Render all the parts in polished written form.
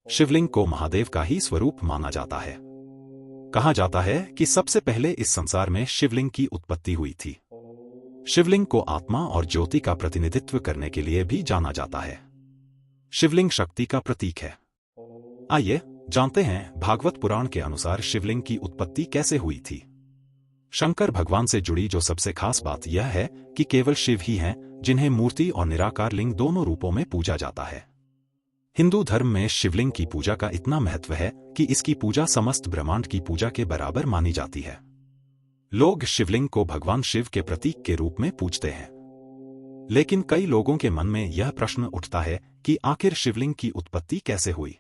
शिवलिंग को महादेव का ही स्वरूप माना जाता है। कहा जाता है कि सबसे पहले इस संसार में शिवलिंग की उत्पत्ति हुई थी। शिवलिंग को आत्मा और ज्योति का प्रतिनिधित्व करने के लिए भी जाना जाता है। शिवलिंग शक्ति का प्रतीक है। आइए जानते हैं भागवत पुराण के अनुसार शिवलिंग की उत्पत्ति कैसे हुई थी। शंकर भगवान से जुड़ी जो सबसे खास बात यह है कि केवल शिव ही हैं जिन्हें मूर्ति और निराकार लिंग दोनों रूपों में पूजा जाता है। हिंदू धर्म में शिवलिंग की पूजा का इतना महत्व है कि इसकी पूजा समस्त ब्रह्मांड की पूजा के बराबर मानी जाती है। लोग शिवलिंग को भगवान शिव के प्रतीक के रूप में पूजते हैं। लेकिन कई लोगों के मन में यह प्रश्न उठता है कि आखिर शिवलिंग की उत्पत्ति कैसे हुई।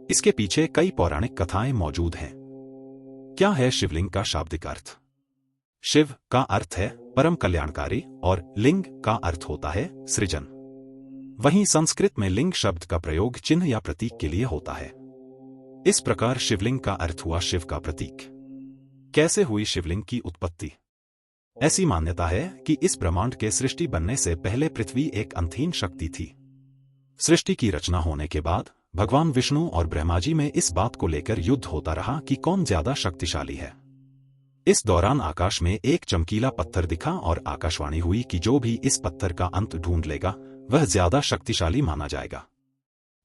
इसके पीछे कई पौराणिक कथाएं मौजूद हैं। क्या है शिवलिंग का शाब्दिक अर्थ? शिव का अर्थ है परम कल्याणकारी और लिंग का अर्थ होता है सृजन। वहीं संस्कृत में लिंग शब्द का प्रयोग चिन्ह या प्रतीक के लिए होता है। इस प्रकार शिवलिंग का अर्थ हुआ शिव का प्रतीक। कैसे हुई शिवलिंग की उत्पत्ति? ऐसी मान्यता है कि इस ब्रह्मांड के सृष्टि बनने से पहले पृथ्वी एक अंतहीन शक्ति थी। सृष्टि की रचना होने के बाद भगवान विष्णु और ब्रह्मा जी में इस बात को लेकर युद्ध होता रहा कि कौन ज्यादा शक्तिशाली है। इस दौरान आकाश में एक चमकीला पत्थर दिखा और आकाशवाणी हुई कि जो भी इस पत्थर का अंत ढूंढ लेगा वह ज्यादा शक्तिशाली माना जाएगा।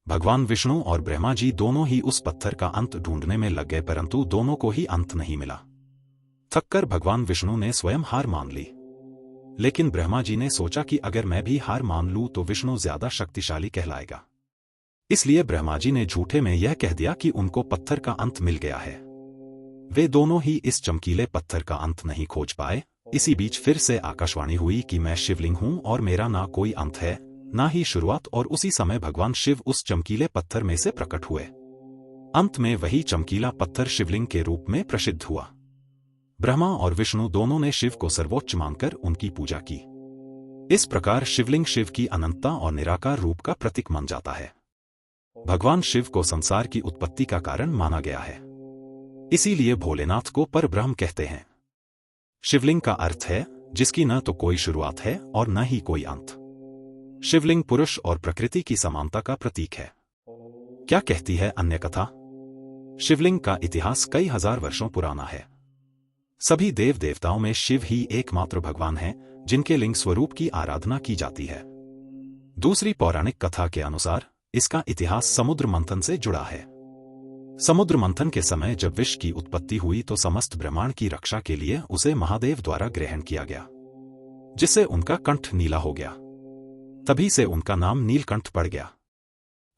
भगवान विष्णु और ब्रह्मा जी दोनों ही उस पत्थर का अंत ढूंढने में लग गए, परंतु दोनों को ही अंत नहीं मिला। थककर भगवान विष्णु ने स्वयं हार मान ली। लेकिन ब्रह्मा जी ने सोचा कि अगर मैं भी हार मान लूं तो विष्णु ज्यादा शक्तिशाली कहलाएगा। इसलिए ब्रह्मा जी ने झूठे में यह कह दिया कि उनको पत्थर का अंत मिल गया है। वे दोनों ही इस चमकीले पत्थर का अंत नहीं खोज पाए। इसी बीच फिर से आकाशवाणी हुई कि मैं शिवलिंग हूं और मेरा ना कोई अंत है ना ही शुरुआत, और उसी समय भगवान शिव उस चमकीले पत्थर में से प्रकट हुए। अंत में वही चमकीला पत्थर शिवलिंग के रूप में प्रसिद्ध हुआ। ब्रह्मा और विष्णु दोनों ने शिव को सर्वोच्च मानकर उनकी पूजा की। इस प्रकार शिवलिंग शिव की अनंतता और निराकार रूप का प्रतीक मान जाता है। भगवान शिव को संसार की उत्पत्ति का कारण माना गया है। इसीलिए भोलेनाथ को परब्रह्म कहते हैं। शिवलिंग का अर्थ है जिसकी न तो कोई शुरुआत है और न ही कोई अंत। शिवलिंग पुरुष और प्रकृति की समानता का प्रतीक है। क्या कहती है अन्य कथा? शिवलिंग का इतिहास कई हजार वर्षों पुराना है। सभी देव देवताओं में शिव ही एकमात्र भगवान हैं जिनके लिंग स्वरूप की आराधना की जाती है। दूसरी पौराणिक कथा के अनुसार इसका इतिहास समुद्र मंथन से जुड़ा है। समुद्र मंथन के समय जब विष की उत्पत्ति हुई तो समस्त ब्रह्मांड की रक्षा के लिए उसे महादेव द्वारा ग्रहण किया गया, जिससे उनका कंठ नीला हो गया। तभी से उनका नाम नीलकंठ पड़ गया।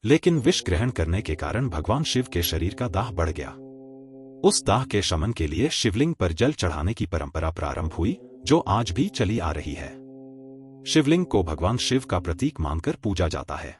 लेकिन विष ग्रहण करने के कारण भगवान शिव के शरीर का दाह बढ़ गया। उस दाह के शमन के लिए शिवलिंग पर जल चढ़ाने की परंपरा प्रारंभ हुई, जो आज भी चली आ रही है। शिवलिंग को भगवान शिव का प्रतीक मानकर पूजा जाता है।